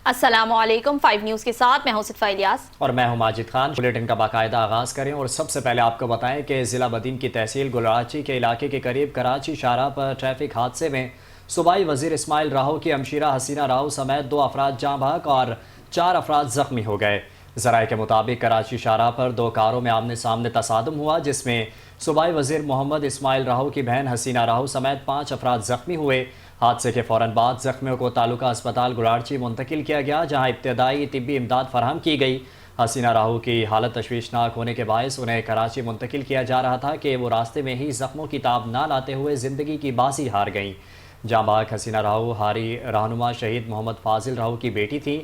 अस्सलामुअलैकुम 5 न्यूज़ के साथ मैं हूं सितफा इलियास और मैं हूं माजिद खान। बुलेटिन का बाकायदा आगाज़ करें और सबसे पहले आपको बताएं कि ज़िला बदीन की तहसील गुलराची के इलाके के करीब कराची शाहराह पर ट्रैफिक हादसे में सूबाई वज़ीर इस्माइल राहो की हमशीरा हसीना राहो समेत 2 अफराद जाँ बहक और 4 अफराद ज़ख्मी हो गए। ज़राए के मुताबिक कराची शाहराह पर 2 कारों में आमने सामने तसादुम हुआ, जिसमें सूबाई वज़ीर मोहम्मद इस्माइल राहो की बहन हसीना राहो समेत 5 अफराद ज़ख्मी हुए। हादसे के फ़ौरन बाद ज़ख्मियों को तालुका अस्पताल गुलारची मुंतकिल किया गया, जहाँ इब्तदाई तिब्बी इमदाद फराहम की गई। हसीना राहो की हालत तशवीशनाक होने के बायस उन्हें कराची मुंतकिल किया जा रहा था कि वो रास्ते में ही ज़ख्मों की ताब ना लाते हुए ज़िंदगी की बाजी हार गईं। जाँ बहक हसीना राहो हारी रहनुमा शहीद मोहम्मद फाजिल राहो की बेटी थी।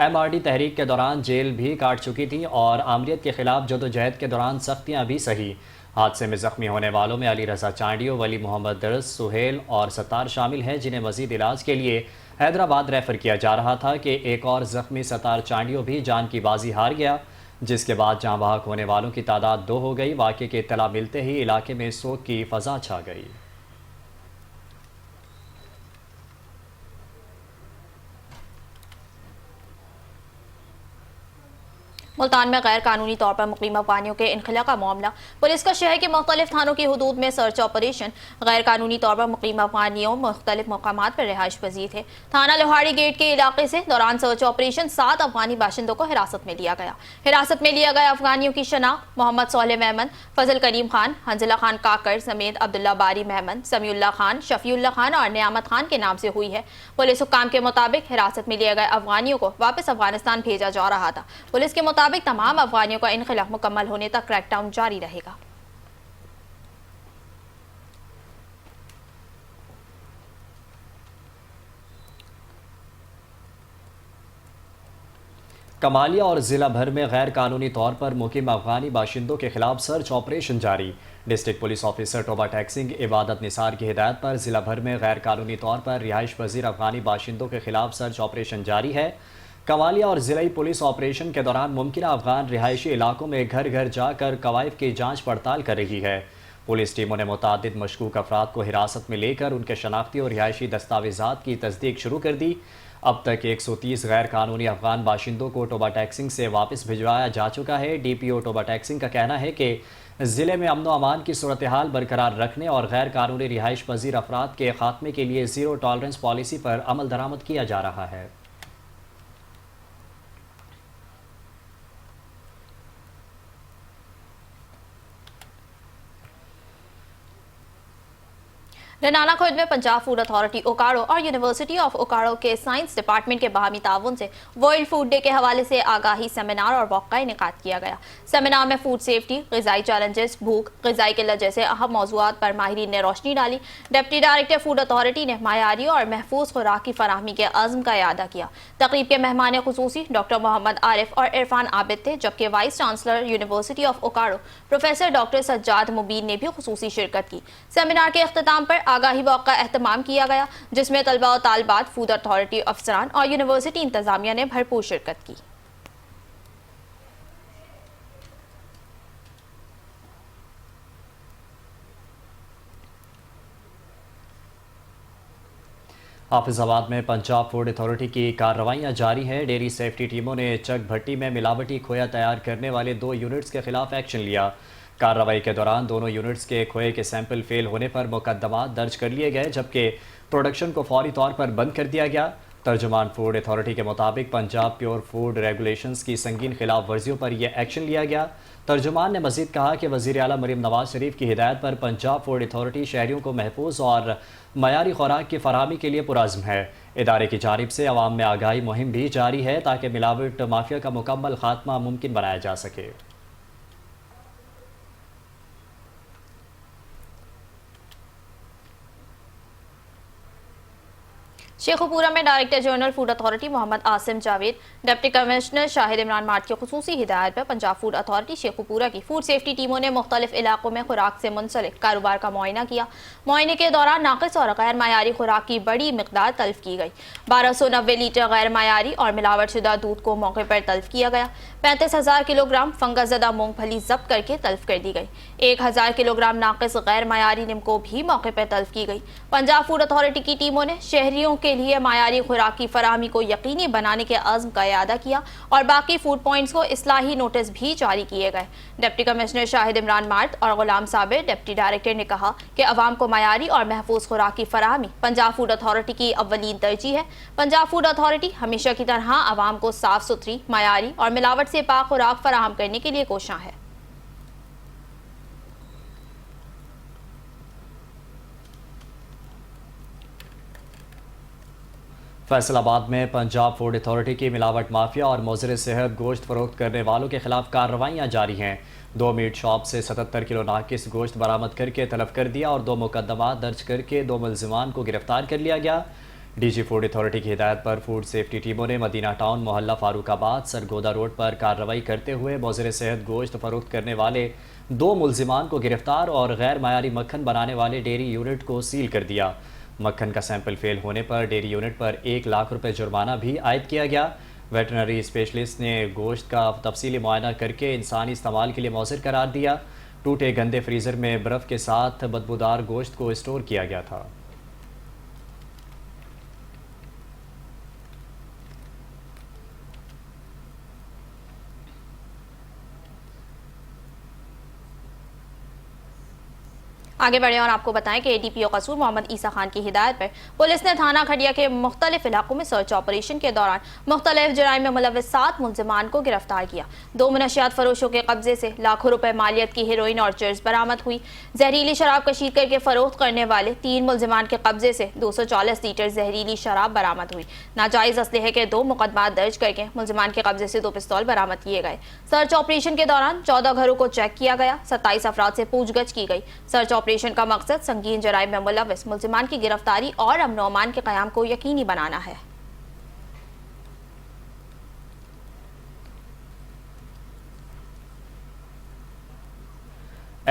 MRD तहरीक के दौरान जेल भी काट चुकी थी और आमरीत के खिलाफ जदोजहद के दौरान सख्तियाँ भी सही। हादसे में ज़ख्मी होने वालों में अली रज़ा चांडियो, वली मोहम्मद दरस, सुहेल और सत्तार शामिल हैं, जिन्हें मज़ीद इलाज के लिए हैदराबाद रेफ़र किया जा रहा था कि एक और ज़ख्मी सत्तार चांडियो भी जान की बाजी हार गया, जिसके बाद जाँ बहक होने वालों की तादाद 2 हो गई। वाक़े की इत्तला मिलते ही इलाके में सोग की फ़ज़ा छा गई। मुल्तान में गैर कानूनी तौर पर मुकीम अफगानियों के इनखला का मामला। पुलिस का शहर के मुख्तलिफ थानों की हदूद में सर्च ऑपरेशन। गैर कानूनी तौर पर मुकीम अफगानियों मुख्तलिफ मकामात पर रिहाइश पजीर थे। थाना लोहाड़ी गेट के इलाके से दौरान सर्च ऑपरेशन 7 अफगानी बाशिंदों को हिरासत में लिया गया। हिरासत में लिया गया अफगानियों की शनाख्त मोहम्मद सोहेल मेमन, फजल करीम खान, हंजिला खान काकर समेत अब्दुल्ला बारी मेमन, समीउल्लाह खान, शफीउल्लाह खान और नियामत खान के नाम से हुई है। पुलिस हुक्काम के मुताबिक हिरासत में लिए गए अफगानियों को वापस अफगानिस्तान भेजा जा रहा था। पुलिस के मुताबिक तमाम अफगानियों का इनखिला मुकम्मल होने तक क्रैकडाउन जारी रहेगा। कमालिया और ज़िला भर में गैर कानूनी तौर पर मुकीम अफगानी बाशिंदों के खिलाफ सर्च ऑपरेशन जारी। District police officer Toba Tek Singh Ibadat Nisar की हिदायत पर ज़िला भर में गैर कानूनी तौर पर रिहाइश पजीर अफगानी बाशिंदों के खिलाफ सर्च ऑपरेशन जारी है। कमालिया और ज़िलाई पुलिस ऑपरेशन के दौरान मुमकिन अफगान रिहायशी इलाकों में घर घर जाकर कवायद की जाँच पड़ताल कर रही है। पुलिस टीमों ने मुतादिद मशकूक अफराद को हिरासत में लेकर उनके शनाख्ती और रिहायशी दस्तावेज़ात की तस्दीक शुरू कर दी। अब तक 130 गैर कानूनी अफगान बाशिंदों को टोबा टैक्सिंग से वापस भिजवाया जा चुका है। DPO टोबा टैक्सिंग का कहना है कि ज़िले में अमन व अमान की सूरत हाल बरकरार रखने और गैर कानूनी रिहाइश पजीर अफराद के खात्मे के लिए ज़ीरो टॉलरेंस पॉलिसी पर अमल दरामद किया जा रहा है। रनाना खुर्द में पंजाब फूड अथॉरिटी ओकाड़ो और यूनिवर्सिटी ऑफ ओकाड़ो के साइंस डिपार्टमेंट के बाहमी ताउन से वर्ल्ड फूड डे के हवाले से आगाही सेमिनार और वॉक का इनेकाद किया गया। सेमिनार में फूड सेफ्टी, ग़िज़ाई चैलेंजेस, भूख, ग़िज़ाई किल्लत जैसे अहम मौज़ूआत पर माहिरीन ने रोशनी डाली। डिप्टी डायरेक्टर फूड अथॉरिटी ने मायारी और महफूज खुराक की फराहमी के अज़्म का इयादा किया। तकरीब के मेहमान खुसूसी डॉक्टर मोहम्मद आरिफ और इरफान आबिद थे, जबकि vice chancellor university of Okara professor doctor Sajjad Mubeen ने भी खुसूसी शिरकत की। सेमिनार के अख्ताम पर आगाही वॉक का एहतमाम किया गया, जिसमें तलबा और तालिबात, फूड अथॉरिटी अफसरान और यूनिवर्सिटी इंतजामिया ने भरपूर शिरकत की। हाफिजाबाद में पंजाब फूड अथॉरिटी की कार्रवाइयाँ जारी हैं। डेयरी सेफ्टी टीमों ने चक भट्टी में मिलावटी खोया तैयार करने वाले 2 यूनिट्स के खिलाफ एक्शन लिया। कार्रवाई के दौरान दोनों यूनिट्स के खोए के सैंपल फेल होने पर मुकदमा दर्ज कर लिए गए, जबकि प्रोडक्शन को फौरी तौर पर बंद कर दिया गया। तर्जुमान फूड अथॉरिटी के मुताबिक पंजाब प्योर फूड रेगुलेशंस की संगीन खिलाफ वर्जियों पर यह एक्शन लिया गया। तर्जुमान ने मजीद कहा कि वज़ीर आला मरीम नवाज शरीफ की हिदायत पर पंजाब फूड अथॉरिटी शहरियों को महफूज और मयारी खुराक की फराहमी के लिए पुरज़्म है। इदारे की जानिब से अवाम में आगाही मुहिम भी जारी है ताकि मिलावट माफिया का मुकम्मल खात्मा मुमकिन बनाया जा सके। शेखुपुरा में director general food authority Muhammad Asim Javed, deputy commissioner Shahid Imran Marth की खुसूसी हिदायत पर पंजाब फूड अथॉरिटी शेखुपुरा की फूड सेफ्टी टीमों ने मुख्तलिफ इलाकों में खुराक से मुंसलिक कारोबार का मुआयना किया। मुआयने के दौरान नाकिस और गैर मायारी खुराक की बड़ी मिकदार तल्फ की गई। 1290 लीटर गैर मायारी और मिलावटशुदा दूध को मौके पर तल्फ किया गया। 35,000 किलोग्राम फंगसज़दा मूंगफली जब्त करके तल्फ कर दी गई। 1000 किलोग्राम नाकिस गैर मायारी निमको भी मौके पर तल्फ की गई। पंजाब फूड अथॉरिटी की टीमों ने शहरियों के लिए मायारी खुराक की फराहमी को यकीनी बनाने के अज़्म का इयादा किया और बाकी फूड पॉइंट्स को इस्लाही नोटिस भी जारी किए गए। Deputy commissioner Shahid Imran mart और गुलाम साबिर डिप्टी डायरेक्टर ने कहा कि अवाम को मायारी और महफूज खुराक की फराहमी पंजाब फूड अथॉरिटी की अव्वलीन तरजीह है। पंजाब फूड अथॉरिटी हमेशा की तरह अवाम को साफ सुथरी, मायारी और मिलावट से पाक खुराक फराहम करने के लिए कोशां है। फैसलाबाद में पंजाब फूड अथॉरिटी की मिलावट माफिया और मुज़र सेहत गोश्त फरोख्त करने वालों के खिलाफ कार्रवाइयाँ जारी हैं। 2 मीट शॉप से 77 किलो नाकिस गोश्त बरामद करके तलब कर दिया और 2 मुकदमा दर्ज करके 2 मुलजिमान को गिरफ्तार कर लिया गया। डीजी फूड अथॉरिटी की हिदायत पर फूड सेफ्टी टीमों ने मदीना टाउन मोहल्ला फारूकाबाद सरगोदा रोड पर कार्रवाई करते हुए मुज़र सेहत गोश्त फरोख्त करने वाले 2 मुलजिमान को गिरफ्तार और गैर मायारी मक्खन बनाने वाले डेयरी यूनिट को सील कर दिया। मक्खन का सैंपल फेल होने पर डेयरी यूनिट पर 1 लाख रुपए जुर्माना भी आयद किया गया। वेटनरी स्पेशलिस्ट ने गोश्त का तफसीली मुआयना करके इंसानी इस्तेमाल के लिए मौसर करार दिया। टूटे गंदे फ्रीज़र में बर्फ़ के साथ बदबूदार गोश्त को स्टोर किया गया था। आगे बढ़े और आपको बताएं कि एडीपीओ कसूर मोहम्मद ईसा खान की हिदायत पर पुलिस ने थाना खड़िया के मुख्तलिफ इलाकों में सर्च ऑपरेशन के दौरान मुख्तलिफ जराइम में मुलव्वस 7 मुलजिमान को गिरफ्तार किया। 2 मुनशियात फरोशों के कब्जे से लाखों रुपए मालियत की हेरोइन और चर्स बरामद हुई। जहरीली शराब कशीद करके फरोख्त करने वाले 3 मुलजिमान के कब्जे से 240 लीटर जहरीली शराब बरामद हुई। नाजायज असलहे के 2 मुकदमा दर्ज करके मुलजिमान के कब्जे से 2 पिस्तौल बरामद किए गए। सर्च ऑपरेशन के दौरान 14 घरों को चेक किया गया। 27 अफराद से पूछगछ की गई। सर्च ऑपरेशन का मकसद संगीन जराइम में मुलव्वस मुलजिमान की गिरफ्तारी और अमन और अमान के क़याम को यकीनी बनाना है।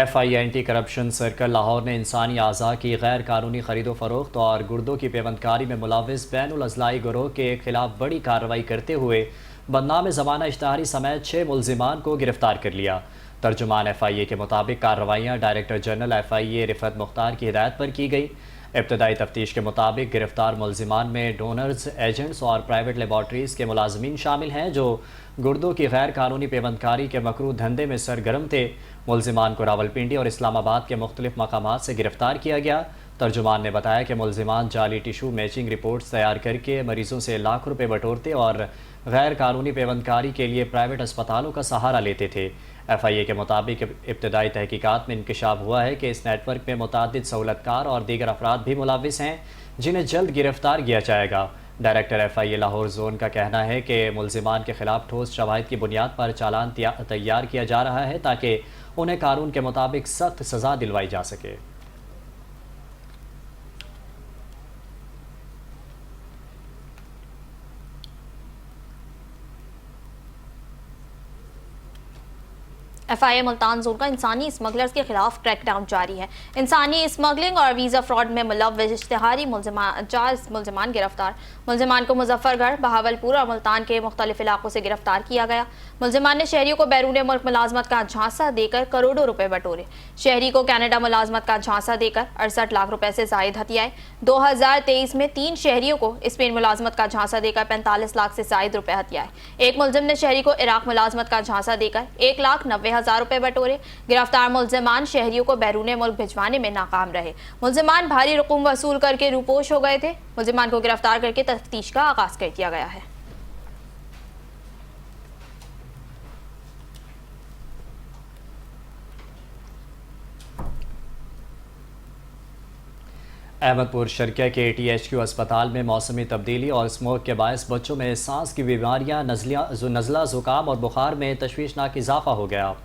FI anti corruption circle Lahore ने इंसानी आज़ा की गैर कानूनी खरीदो फरोख्त और गुर्दों की पेवंदकारी में मुलव्वस बैनुल अज़लाई गिरोह के खिलाफ बड़ी कार्रवाई करते हुए बदनाम ज़माना इश्तहारी समेत 6 मुलजिमान को गिरफ्तार कर लिया। तर्जुमान FIA के मुताबिक कार्रवाइयाँ director general FIA Riffat Mukhtar की हिदायत पर की गई। इब्तदाई तफ्तीश के मुताबिक गिरफ्तार मुलजिमान में डोनर्स, एजेंट्स और प्राइवेट लेबॉर्ट्रीज़ के मुलाजमीन शामिल हैं जो गुर्दों की गैर कानूनी पेवंदकारी के मकरूह धंधे में सरगर्म थे। मुलजिमान को रावलपिंडी और इस्लामाबाद के मुख्तलिफ मकामात से गिरफ्तार किया गया। तर्जुमान ने बताया कि मुलजिमान जाली टिशू मैचिंग रिपोर्ट्स तैयार करके मरीजों से लाख रुपये बटोरते और गैर कानूनी पेवंदकारी के लिए प्राइवेट अस्पतालों का सहारा लेते थे। FIA के मुताबिक इब्तदाई तहकीकात में इंकशाफ हुआ है कि इस नेटवर्क में मुतादिद सहूलतकार और दीगर अफराद भी मुलव्वस हैं जिन्हें जल्द गिरफ्तार किया जाएगा। डायरेक्टर FIA लाहौर जोन का कहना है कि मुलजिमान के खिलाफ ठोस शवाहिद की बुनियाद पर चालान तैयार किया जा रहा है ताकि उन्हें कानून के मुताबिक सख्त सज़ा दिलवाई जा सके। FIA मुल्तान जोन का इंसानी स्मगलर्स के खिलाफ क्रैकडाउन जारी है। इंसानी स्मगलिंग और वीज़ा फ्रॉड में मुलव्वस इश्तिहारी 4 मुलजिमान गिरफ्तार। मुलजिमान को मुजफ्फरगढ़, बहावलपुर और मुल्तान के मुख्तलिफ इलाकों से गिरफ्तार किया गया। मुलजिमान ने शहरियों को बैरून मुल्क मुलाजमत का झांसा देकर करोड़ों रुपए बटोरे। शहरी को कनाडा मुलाजमत का झांसा देकर 68 लाख रुपए से जायद हथियाए। 2023 में 3 शहरियों को स्पेन मुलाजमत का झांसा देकर 45 लाख से जायद रुपए हथियाए। एक मुलजिम ने शहरी को इराक मुलाजमत का झांसा देकर 1,90,000 रुपए बटोरे। गिरफ्तार मुलजिमान शहरियों को बैरून मुल्क भिजवाने में नाकाम रहे। मुलजिमान भारी रकूम वसूल करके रूपोश हो गए थे। मुलजिमान को गिरफ्तार करके तफ्तीश का आगाज कर दिया गया है। अहमदपुर शर्किया के THQ अस्पताल में मौसमी तब्दीली और स्मोक के बायस बच्चों में सांस की बीमारियां, नज़ला, ज़ुकाम और बुखार में तशवीशनाक इजाफा हो गया।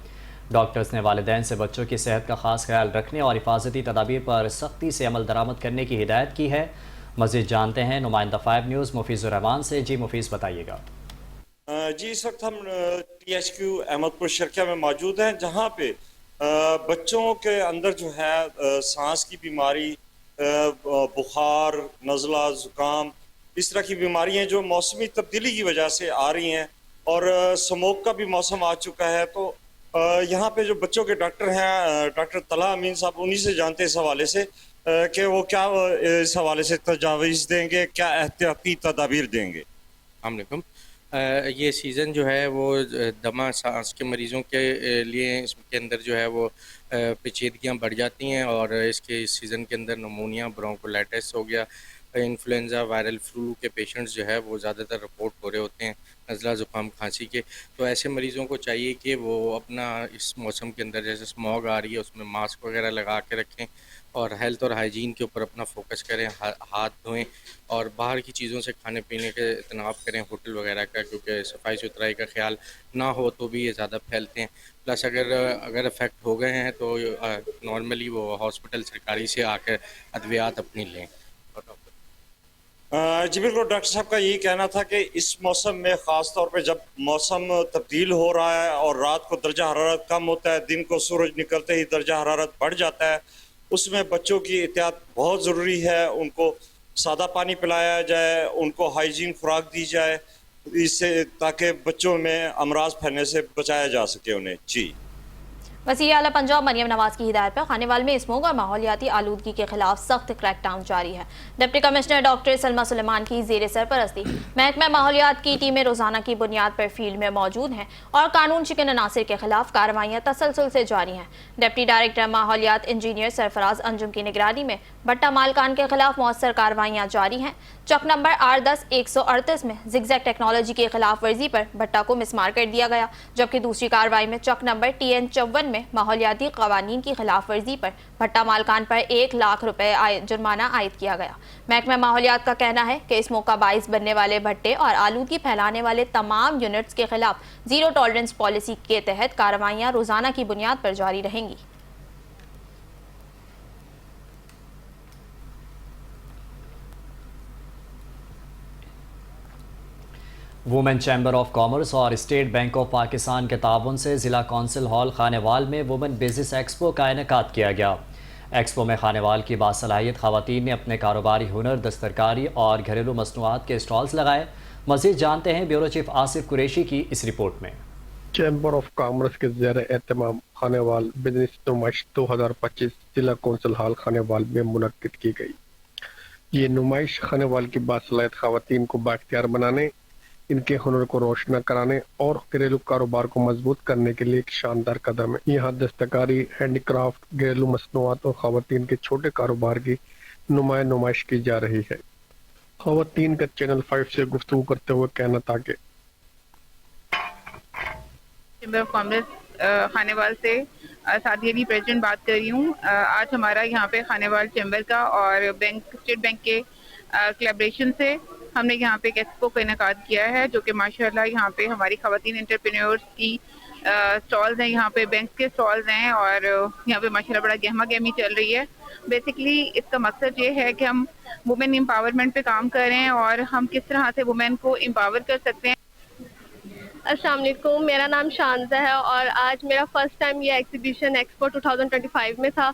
डॉक्टर्स ने वालिदैन से बच्चों की सेहत का खास ख्याल रखने और हिफाजती तदाबीर पर सख्ती से अमल दरामद करने की हिदायत की है। मज़ीद जानते हैं नुमाइंदा 5 न्यूज़ मुफीज़ुर रहमान से। जी मुफीज़, बताइएगा। जी, इस वक्त हम THQ अहमदपुर शर्किया में मौजूद हैं, जहाँ पे बच्चों के अंदर जो है सांस की बीमारी, बुखार, नज़ला, ज़ुकाम, इस तरह की बीमारियां जो मौसमी तब्दीली की वजह से आ रही हैं और स्मोक का भी मौसम आ चुका है। तो यहाँ पे जो बच्चों के डॉक्टर हैं, डॉक्टर तला अमीन साहब, उन्हीं से जानते हैं इस हवाले से कि वो क्या इस हवाले से तजावीज़ देंगे, क्या एहतियाती तदाबीर देंगे। अस्सलामुअलैकुम। ये सीज़न जो है वो दमा सांस के मरीज़ों के लिए इसके अंदर जो है वो पेचीदगियाँ बढ़ जाती हैं और इसके इस सीज़न के अंदर नमूनिया, ब्रोंकोलाइटिस हो गया, इन्फ्लुएंज़ा, वायरल फ्लू के पेशेंट्स जो है वो ज़्यादातर रिपोर्ट हो रहे होते हैं, नज़ला, ज़ुकाम, खांसी के। तो ऐसे मरीज़ों को चाहिए कि वो अपना इस मौसम के अंदर जैसे स्मॉग आ रही है उसमें मास्क वगैरह लगा के रखें और हेल्थ और हाइजीन के ऊपर अपना फोकस करें, हाथ धोएं और बाहर की चीज़ों से खाने पीने के इतना करें होटल वगैरह का, क्योंकि सफाई सुथराई का ख्याल ना हो तो भी ये ज़्यादा फैलते हैं। प्लस अगर अफेक्ट हो गए हैं तो नॉर्मली वो हॉस्पिटल सरकारी से आकर अद्वियात अपनी लें। जी बिल्कुल, डॉक्टर साहब का यही कहना था कि इस मौसम में ख़ास तौर पे जब मौसम तब्दील हो रहा है और रात को दर्जा हरारत कम होता है, दिन को सूरज निकलते ही दर्जा हरारत बढ़ जाता है, उसमें बच्चों की एहतियात बहुत ज़रूरी है। उनको सादा पानी पिलाया जाए, उनको हाइजीन खुराक दी जाए, इससे ताकि बच्चों में अमराज फैलने से बचाया जा सके उन्हें। जी। वज़ीर आला पंजाब मरियम नवाज की हिदायत पर खानेवाल में स्मोक और माहौलियाती आलूदगी के खिलाफ सख्त क्रैकडाउन जारी है। Deputy commissioner doctor Salma Suleman की ज़ेर सरपरस्ती महकमा माहौलियात की टीमें रोजाना की बुनियाद पर फील्ड में मौजूद हैं और कानून शिकन अनासर के खिलाफ कार्रवाइयाँ तसलसल से जारी हैं। डिप्टी डायरेक्टर माहौलियात इंजीनियर सरफराज अंजुम की निगरानी में भट्टा मालकान के खिलाफ मौसर कार्रवाइयाँ जारी हैं। चक नंबर 810-138 में जिगजैग टेक्नोलॉजी की खिलाफ वर्जी पर भट्टा को मिसमार कर दिया गया, जबकि दूसरी कार्रवाई में चक नंबर TN 54 में माहौलियाती कवानीन की खिलाफ वर्जी पर भट्टा मालकान पर 1 लाख रुपए जुर्माना आयद किया गया। महकमा माहौलियात का कहना है कि इस मौका बाइस बनने वाले भट्टे और आलूदगी फैलाने वाले तमाम यूनिट्स के खिलाफ जीरो टॉलरेंस पॉलिसी के तहत कार्रवाइयाँ रोजाना की बुनियाद पर जारी रहेंगी। वुमेन चैम्बर ऑफ कॉमर्स और स्टेट बैंक ऑफ पाकिस्तान के ताउन से ज़िला कौंसिल हॉल खानेवाल में वुमेन बिजनेस एक्सपो का इनेकाद किया गया। एक्सपो में खानेवाल की बासलाहियत ख़वातीन ने अपने कारोबारी हुनर, दस्तरकारी और घरेलू मसनूआत के स्टॉल्स लगाए। मज़ीद जानते हैं ब्यूरो चीफ आसिफ कुरैशी की इस रिपोर्ट में। चैम्बर ऑफ कॉमर्स के ज़ेर एहतमाम खानेवाल बिजनेस नुमाइश 2025 जिला कौंसिल हॉल खानेवाल में मुनक्किद की गई। ये नुमाइश खानेवाल की बासलाहियत ख़वातीन को बाख्तियार बनाने, इनके हुनर को रोशन कराने और घरेलू कारोबार को मजबूत करने के लिए एक शानदार कदम है। यहाँ दस्तकारी, हैंडीक्राफ्ट, घरेलू मसनूआत और ख़वातीन के छोटे कारोबार की नुमाइश की जा रही है। ख़वातीन का चैनल 5 से गुफ्तगू करते हुए कहना था कि चैम्बर ऑफ कॉमर्स खानेवाल से सादिया भी प्रेसिडेंट बात कर रही हूँ। आज हमारा यहाँ पे खानेवाल चैम्बर का और स्टेट बैंक के कोलैबोरेशन से हमने यहाँ पे एक एक्सपो का इनेकाद किया है, जो कि माशाल्लाह यहाँ पे हमारी खवातीन एंटरप्रेन्योर्स की स्टॉल्स हैं, यहाँ पे बैंक के स्टॉल्स हैं और यहाँ पे माशाल्लाह बड़ा गहमा गहमी चल रही है। बेसिकली इसका मकसद ये है कि हम वुमेन एम्पावरमेंट पे काम करें और हम किस तरह से वुमेन को एम्पावर कर सकते हैं। अस्सलाम वालेकुम, मेरा नाम शांजा है और आज मेरा फर्स्ट टाइम ये एग्जीबिशन एक्सपो 2025 में था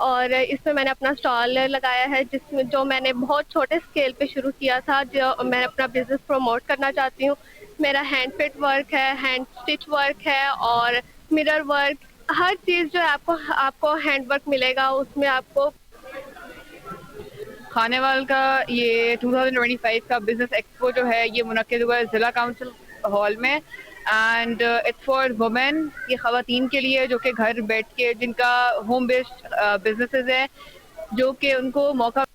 और इसमें मैंने अपना स्टॉल लगाया है, जिसमें जो मैंने बहुत छोटे स्केल पे शुरू किया था, जो मैं अपना बिजनेस प्रमोट करना चाहती हूँ। मेरा हैंड फिट वर्क है, हैंड स्टिच वर्क है और मिरर वर्क, हर चीज़ जो आपको हैंड वर्क मिलेगा उसमें आपको। खानेवाल का ये 2025 का बिजनेस एक्सपो जो है ये मुनक्किद हुआ है जिला काउंसिल हॉल में एंड इट्स फॉर वुमेन, ये खवातीन के लिए जो कि घर बैठ के जिनका होम बेस्ड बिजनेसेस है, जो कि उनको मौका।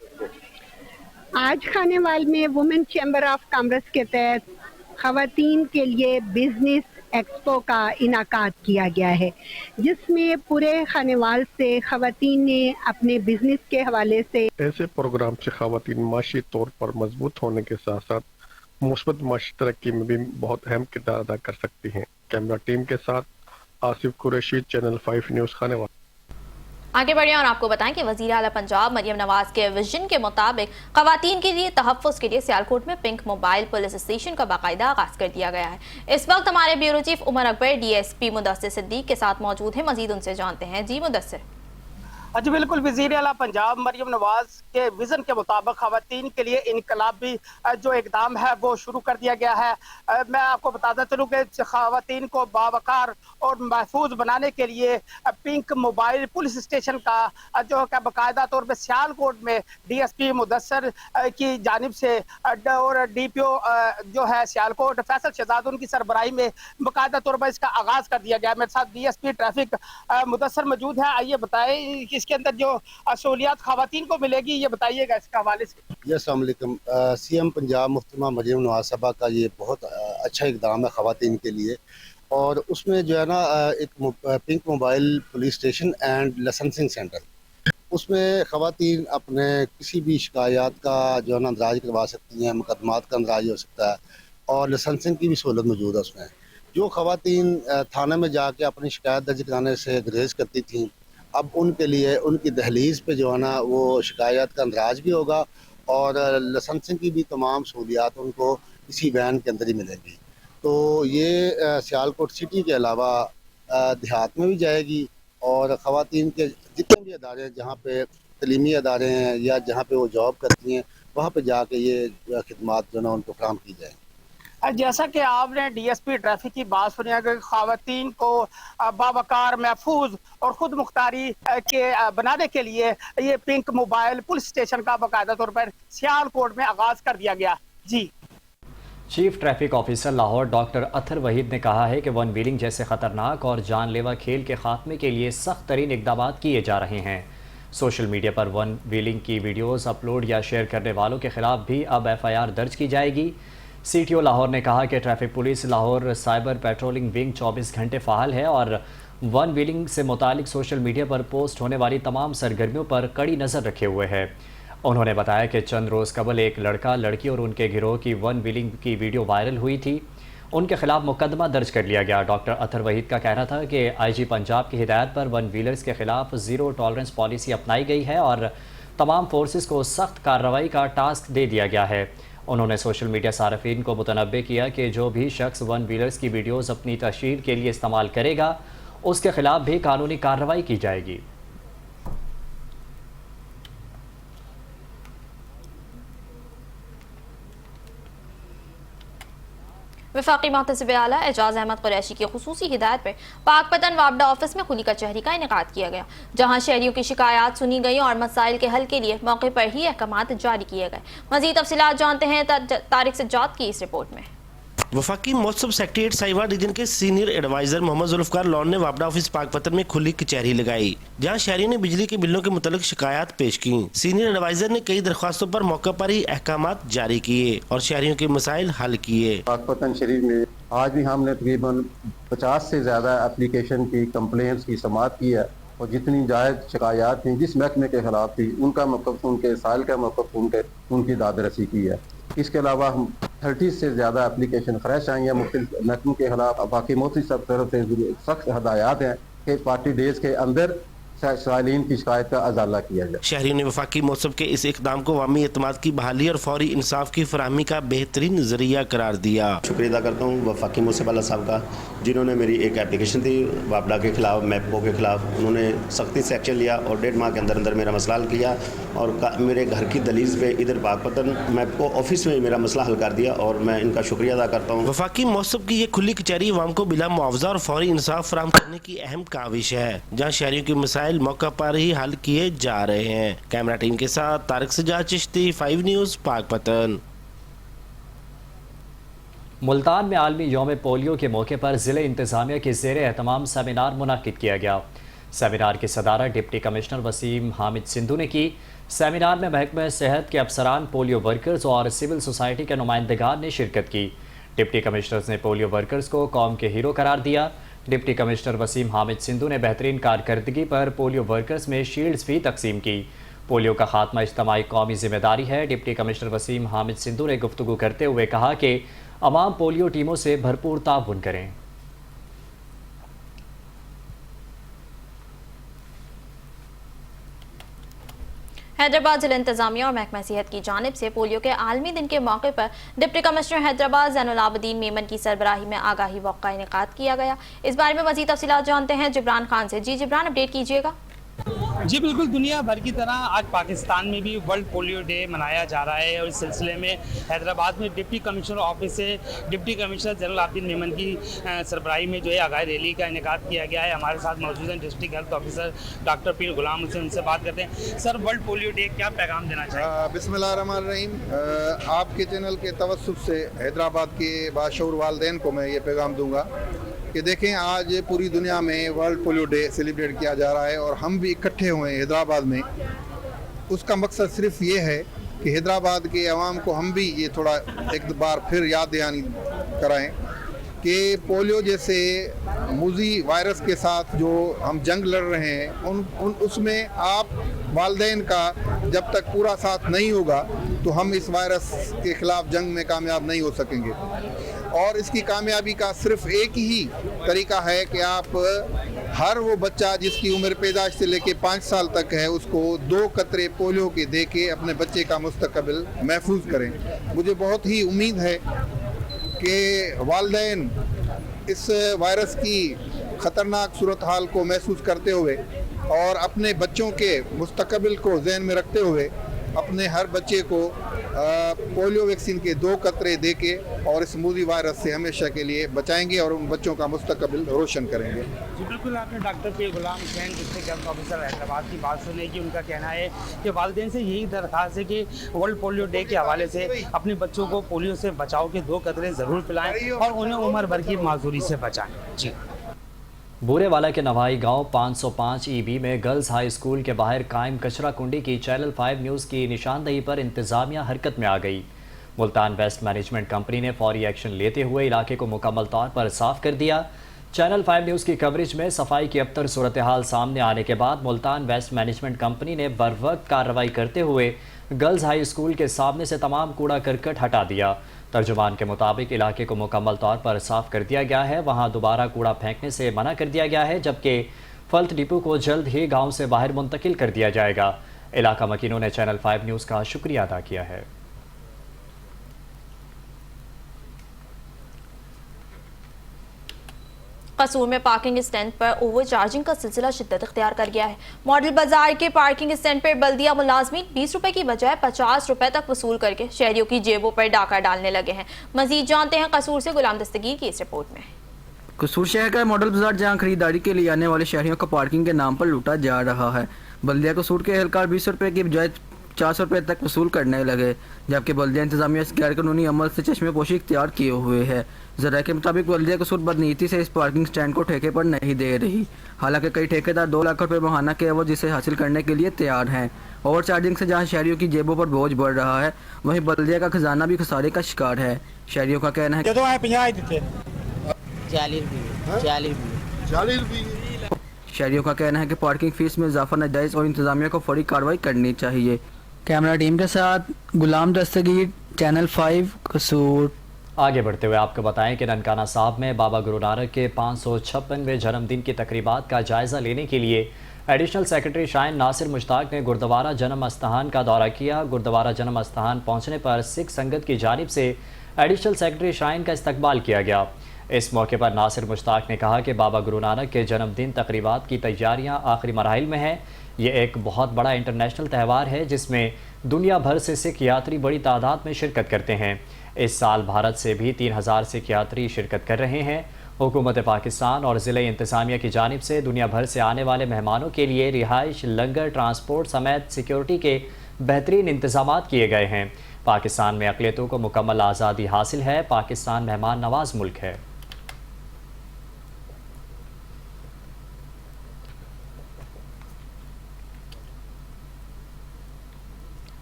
आज खानेवाल में वुमेन चैम्बर ऑफ कॉमर्स के तहत खवातीन के लिए बिजनेस एक्सपो का इनाकाद किया गया है, जिसमें पूरे खानेवाल से खवातीन ने अपने बिजनेस के हवाले से। ऐसे प्रोग्राम से खवातीन माशी तौर पर मजबूत होने के साथ साथ मुस्बत माशी तरक्की में भी बहुत अहम किरदार अदा कर सकती हैं। कैमरा टीम के साथ आसिफ कुरैशी, चैनल 5 न्यूज़ खानेवाल। आगे बढ़े और आपको बताएं कि वज़ीर आला पंजाब मरियम नवाज के विजन के मुताबिक खवातीन के लिए तहफ़्फ़ुज़ के लिए सियालकोट में पिंक मोबाइल पुलिस स्टेशन का बाकायदा आगाज़ कर दिया गया है। इस वक्त हमारे bureau chief Umar Akbar DSP Mudassir Siddique के साथ मौजूद हैं, मजीद उनसे जानते हैं। जी मुदस्सिर। जी बिल्कुल, वज़ीर आला पंजाब मरियम नवाज के विजन के मुताबिक खवातीन के लिए इनकलाबी जो इकदाम है वो शुरू कर दिया गया है। मैं आपको बताता चलूँ कि खवातीन को बावकार और महफूज बनाने के लिए पिंक मोबाइल पुलिस स्टेशन का जो है बाकायदा तौर पर सियालकोट में DSP मुदस्सर की जानिब से और DPO जो है सियालकोट फैसल शहजाद उनकी सरबराही में बाकायदा तौर पर इसका आगाज कर दिया गया। मेरे साथ DSP ट्रैफिक मुदस्सर मौजूद है। आइए बताएं कि इसके अंदर जो सहूलियात खवातीन को मिलेगी, ये बताइएगा इसके हवाले से। जी अस्सलाम वालेकुम। CM पंजाब मुहतरमा मरियम नवाज साहबा का ये बहुत अच्छा इकदाम है खवातीन के लिए, और उसमें जो है ना एक pink mobile police station and licensing centre, उसमें खवातीन अपने किसी भी शिकायत का जो है ना अंदराज करवा सकती हैं, मुकदमात का अंदराज हो सकता है, और लाइसेंसिंग की भी सहूलत मौजूद है उसमें। जो खवातीन थाने में जाके अपनी शिकायत दर्ज कराने से गुरेज करती थी, अब उनके लिए उनकी दहलीज पे जो है ना वो शिकायत का अंदराज भी होगा, और लाइसेंसिंग की भी तमाम सहूलियात उनको इसी वैन के अंदर ही मिलेंगी। तो ये सियालकोट सिटी के अलावा देहात में भी जाएगी, और ख़वातीन के जितने भी अदारे हैं जहाँ पे तलीमी अदारे हैं या जहाँ पे वो जॉब करती हैं, वहाँ पे जाके ये खिदमात जो ना उनको फराहम की जाए। जैसा कि आपने DSP ट्रैफिक की बात सुनी है कि खवातीन को बावकार, महफूज और खुद मुख्तारी के बनाने के लिए ये पिंक मोबाइल पुलिस स्टेशन का बाकायदा तौर पर सियालकोट में आगाज कर दिया गया। जी, chief traffic officer Lahore doctor Athar Waheed ने कहा है कि वन व्हीलिंग जैसे खतरनाक और जानलेवा खेल के खात्मे के लिए सख्त तरीन इकदाम किए जा रहे हैं। सोशल मीडिया पर वन व्हीलिंग की वीडियोस अपलोड या शेयर करने वालों के खिलाफ भी अब FIR दर्ज की जाएगी। CTO लाहौर ने कहा कि traffic police Lahore cyber patrolling wing 24 घंटे फ़ाल है और वन व्हीलिंग से मुतालिक सोशल मीडिया पर पोस्ट होने वाली तमाम सरगर्मियों पर कड़ी नज़र रखे हुए है। उन्होंने बताया कि चंद रोज़ कबल एक लड़का, लड़की और उनके गिरोह की वन व्हीलिंग की वीडियो वायरल हुई थी, उनके खिलाफ मुकदमा दर्ज कर लिया गया। डॉक्टर अथर वहीद का कहना था कि IG पंजाब की हिदायत पर वन व्हीलर्स के खिलाफ ज़ीरो टॉलरेंस पॉलिसी अपनाई गई है और तमाम फोर्सेस को सख्त कार्रवाई का टास्क दे दिया गया है। उन्होंने सोशल मीडिया सार्फिन को मुतनब्बे किया कि जो भी शख्स वन व्हीलर्स की वीडियोज़ अपनी तशहीर के लिए इस्तेमाल करेगा उसके खिलाफ भी कानूनी कार्रवाई की जाएगी। वफाकी मुहतसिब आला एजाज अहमद कुरैशी की खुसूसी हिदायत पर पाकपतन वापडा ऑफिस में खुली कचहरी का इनेकाद किया गया, जहां शहरियों की शिकायत सुनी गई और मसाइल के हल के लिए मौके पर ही अहकामात जारी किए गए। मजीद तफसीलात जानते हैं तारिक सज्जाद की इस रिपोर्ट में। वफाकी मौसम सेक्रेटरीट साहिवाल रीजन के सीनियर एडवाइजर मोहम्मद जुल्फकार लॉन ने वापडा ऑफिस पाकपतन में खुली कचहरी लगाई, जहां शहरियों ने बिजली के बिलों के मुतालिक शिकायत पेश की। सीनियर एडवाइजर ने कई दरख्वास्तों पर मौके पर ही अहकामात जारी किए और शहरियों के मसाइल हल किए। पाकपतन शरीफ में आज भी हमने तकरीबन 50 से ज्यादा एप्लीकेशन की कंप्लेंट्स की समाअत की है, और जितनी जायज़ शिकायत थी जिस महकमे के खिलाफ थी उनका मौक़िफ़ सुन के, साल का मौक़िफ़ सुन के उनकी दादरसी की है। इसके अलावा हम 30 से ज़्यादा एप्लीकेशन फ्रेश आई हैं मुख्तलिफ महकमों के खिलाफ। बाकी मोदी सब तरफ से सख्त हदायत हैं कि 40 डेज के अंदर सालीन की शिकायत का अजाला किया जाए। शहरियों ने वफाकी मौसम के इस इकदाम को अवामी एतमाद की बहाली और फौरी इंसाफ की फराहमी का बेहतरीन जरिया करार दिया। शुक्रिया अदा करता हूँ वफाकी मुनसिपल वाला साहब का, जिन्होंने मेरी एक एप्लीकेशन थी वापडा के खिलाफ, मैपको के खिलाफ, उन्होंने सख्ती से एक्शन लिया और 1.5 माह के अंदर अंदर मेरा मसला हल किया और मेरे घर की दलीज पे इधर पाकपतन मैपको ऑफिस में मेरा मसला हल कर दिया, और मैं इनका शुक्रिया अदा करता हूँ। वफाकी मौसम की ये खुली कचहरी अवाम को बिला मुआवजा और फौरी इंसाफ फराहम करने की अहम काविश है, जहाँ शहरियों के मसाइल मौका पर ही हल किए जा रहे हैं। कैमरा टीम के साथ तारिक सज्जाद चिश्ती, 5 न्यूज़, पाकपतन। मुल्तान में आलमी यौम पोलियो के मौके पर ज़िले इंतज़ामिया के ज़ेर एहतमाम सेमिनार मुनाकिद किया गया। सेमिनार की सदारत डिप्टी कमिश्नर वसीम हामिद सिंधु ने की। सेमिनार में महकमा सेहत के अफसरान, पोलियो वर्कर्स और सिविल सोसाइटी के नुमाइंदगान ने शिरकत की। डिप्टी कमिश्नर्स ने पोलियो वर्कर्स को कौम के हीरो करार दिया। डिप्टी कमिश्नर वसीम हामिद सिंधु ने बेहतरीन कारकर्दगी पर पोलियो वर्कर्स में शील्ड्स भी तकसीम की। पोलियो का खात्मा इज्तमाई कौमी जिम्मेदारी है। डिप्टी कमिश्नर वसीम हामिद सिंधु ने गुफ्तगू करते हुए कहा कि अवाम पोलियो टीमों से भरपूर ताउन करें। हैदराबाद जिला इंतजामिया और महकमा सेहत की जानिब से पोलियो के आलमी दिन के मौके पर डिप्टी कमिश्नर हैदराबाद ज़ैनुल आबदीन मेमन की सरबराही में आगाही वक़्क़ा इनेकाद किया गया। इस बारे में मज़ीद तफ़सीलात जानते हैं जिब्रान खान से। जी जिब्रान, अपडेट कीजिएगा। जी बिल्कुल, दुनिया भर की तरह आज पाकिस्तान में भी वर्ल्ड पोलियो डे मनाया जा रहा है और इस सिलसिले में हैदराबाद में डिप्टी कमिश्नर ऑफिस से deputy commissioner general Abid Memon की सरबराही में जो है आगाही रैली का इनेकाद किया गया है। हमारे साथ मौजूद हैं district health officer doctor Pir Ghulam Hussain, उनसे बात करते हैं। सर, वर्ल्ड पोलियो डे क्या पैगाम देना चाहिए? बिस्मिल्लाहिर्रहमानिर्रहीम। आपके चैनल के तवस्सुत से हैदराबाद के बाशऊर वालिदैन को मैं ये पैगाम दूंगा कि देखें, आज पूरी दुनिया में वर्ल्ड पोलियो डे सेलिब्रेट किया जा रहा है और हम भी इकट्ठे हुए हैं हैदराबाद में। उसका मकसद सिर्फ ये है कि हैदराबाद के अवाम को हम भी ये थोड़ा एक बार फिर याद दहानी कराएं कि पोलियो जैसे मूजी वायरस के साथ जो हम जंग लड़ रहे हैं उसमें आप वालिदैन का जब तक पूरा साथ नहीं होगा तो हम इस वायरस के ख़िलाफ़ जंग में कामयाब नहीं हो सकेंगे। और इसकी कामयाबी का सिर्फ एक ही तरीका है कि आप हर वो बच्चा जिसकी उम्र पैदाइश से लेके 5 साल तक है उसको 2 कतरे पोलियो के दे के अपने बच्चे का मुस्तकबिल महफूज करें। मुझे बहुत ही उम्मीद है कि वालिदैन इस वायरस की ख़तरनाक सूरत हाल को महसूस करते हुए और अपने बच्चों के मुस्तकबिल को ज़हन में रखते हुए अपने हर बच्चे को पोलियो वैक्सीन के 2 कतरे दे के और इस मूजी वायरस से हमेशा के लिए बचाएंगे और उन बच्चों का मुस्तकबिल रोशन करेंगे। जी बिल्कुल, आपने doctor Pir Ghulam Hussain district health officer Hyderabad की बात सुनी कि उनका कहना है कि वालिदैन से यही दरख्वास्त है कि वर्ल्ड पोलियो डे के हवाले से अपने बच्चों को पोलियो से बचाव के 2 कतरे ज़रूर पिलाएं और उन्हें उम्र भर की माजूरी से बचाएं। जी। बूरेवाला के नवाई गांव 505 EB में गर्ल्स हाई स्कूल के बाहर कायम कचरा कुंडी की चैनल 5 न्यूज़ की निशानदही पर इंतजामिया हरकत में आ गई। मुल्तान वेस्ट मैनेजमेंट कंपनी ने फौरी एक्शन लेते हुए इलाके को मुकम्मल तौर पर साफ कर दिया। चैनल 5 न्यूज़ की कवरेज में सफाई की अबतर सूरत हाल सामने आने के बाद मुल्तान वेस्ट मैनेजमेंट कंपनी ने बरवक्त कार्रवाई करते हुए गर्ल्स हाई स्कूल के सामने से तमाम कूड़ा करकट हटा दिया। तर्जुमान के मुताबिक इलाके को मुकम्मल तौर पर साफ कर दिया गया है। वहां दोबारा कूड़ा फेंकने से मना कर दिया गया है, जबकि फल्त डिपो को जल्द ही गांव से बाहर मुंतकिल कर दिया जाएगा। इलाका मकीनों ने चैनल 5 न्यूज़ का शुक्रिया अदा किया है। कसूर में पार्किंग स्टैंड पर ओवर चार्जिंग का सिलसिला शिद्दत इख्तियार कर गया है। मॉडल बाजार के पार्किंग स्टैंड पर बल्दिया मुलाजमीन 20 रुपए की बजाय 50 रुपए तक वसूल करके शहरियों की जेबों पर डाका डालने लगे हैं। मजीद जानते हैं कसूर से गुलाम दस्तगीर की इस रिपोर्ट में। कसूर शहर का मॉडल बाजार जहां खरीदारी के लिए आने वाले शहरियों का पार्किंग के नाम पर लूटा जा रहा है। बल्दिया कसूर के एहलकार 20 रुपए की बजाय 400 रुपए तक वसूल करने लगे, जबकि बल्दिया इंतजामिया इस गैर कानूनी अमल से चश्मे पोशी इख्तियार किए हुए है। ज़रा के मुताबिक बल्दिया कसूर बदनीति से इस पार्किंग स्टैंड को ठेके पर नहीं दे रही। हालांकि कई ठेकेदार 2 लाख रुपए माहाना के एवज जिसे हासिल करने के लिए तैयार हैं। ओवर चार्जिंग से जहां शहरियों की जेबों पर बोझ बढ़ रहा है, वहीं बल्दिया का खजाना भी खसारे का शिकार है। शहरियों का कहना है कि पार्किंग फीस में इजाफा नाजायज़ और इंतजामिया को फौरी कार्रवाई करनी चाहिए। कैमरा टीम के साथ गुलाम दस्तगीर, चैनल 5 कसूर। आगे बढ़ते हुए आपको बताएं कि ननकाना साहब में बाबा गुरु नानक के 556वें जन्मदिन की तकरीबात का जायज़ा लेने के लिए एडिशनल सेक्रेटरी शाइन नासिर मुश्ताक ने गुरुद्वारा जन्म अस्थान का दौरा किया। गुरुद्वारा जन्म अस्थान पहुँचने पर सिख संगत की जानिब से एडिशनल सेक्रेटरी शाइन का इस्तकबाल किया गया। इस मौके पर नासिर मुश्ताक ने कहा कि बाबा गुरु नानक के जन्मदिन तकरीबात की तैयारियाँ आखिरी मराहिल में हैं। ये एक बहुत बड़ा इंटरनेशनल त्यौहार है जिसमें दुनिया भर से सिख यात्री बड़ी तादाद में शिरकत करते हैं। इस साल भारत से भी 3000 सिख यात्री शिरकत कर रहे हैं। हुकूमत पाकिस्तान और ज़िले इंतज़ामिया की जानिब से दुनिया भर से आने वाले मेहमानों के लिए रिहाइश, लंगर, ट्रांसपोर्ट समेत सिक्योरिटी के बेहतरीन इंतज़ामात किए गए हैं। पाकिस्तान में अक़लियतों को मुकम्मल आज़ादी हासिल है। पाकिस्तान मेहमान नवाज मुल्क है।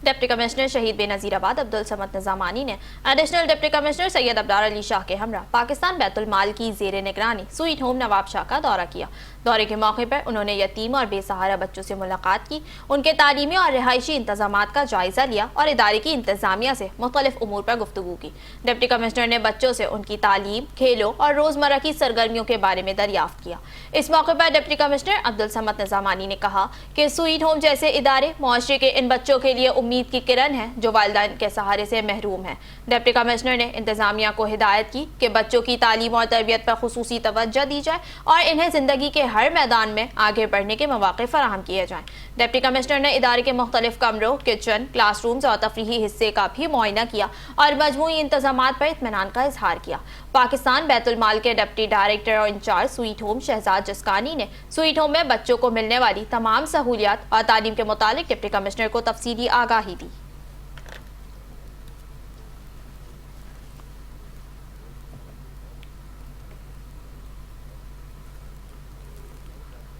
डिप्टी कमिश्नर शहीद बेनज़ीराबाद अब्दुल समद निज़ामानी ने additional deputy commissioner Syed Abdar Ali Shah के हमरा पाकिस्तान बैतुल माल की ज़ेरे निगरानी स्वीट होम नवाब शाह का दौरा किया। दौरे के मौके पर उन्होंने यतीम और बेसहारा बच्चों से मुलाकात की, उनके तालीमी और रिहायशी इंतजामात का जायज़ा लिया और इदारे की इंतजामिया से मुख्तलिफ उमूर पर गुफ्तगू की। डिप्टी कमिश्नर ने बच्चों से उनकी तालीम, खेलों और रोज़मर्रा की सरगर्मियों के बारे में दरियाफ्त किया। इस मौके पर डिप्टी कमिश्नर अब्दुल समद निज़ामानी ने कहा कि स्वीट होम जैसे इदारे मुआशरे के इन बच्चों के लिए उम्मीद की किरण है जो वालिदैन के सहारे से महरूम है। डिप्टी कमिश्नर ने इंतजामिया को हिदायत की कि बच्चों की तालीम और तरबियत पर खुसूसी तवज्जो दी जाए और इन्हें जिंदगी के हर मैदान में आगे बढ़ने के मौके फराहम किए जाएं। डिप्टी कमिश्नर ने इदारे के मुख्तलिफ कमरों, किचन, क्लासरूम्स और तफरीही हिस्से का भी मुआयना किया और मजमूई इंतजामात पर इत्मीनान का इजहार किया। पाकिस्तान बैतुल माल के डिप्टी डायरेक्टर और इंचार्ज स्वीट होम शहजाद जसकानी ने स्वीट होम में बच्चों को मिलने वाली तमाम सहूलियात और तालीम के मुतालिक डिप्टी कमिश्नर को तफसीली आगाही दी।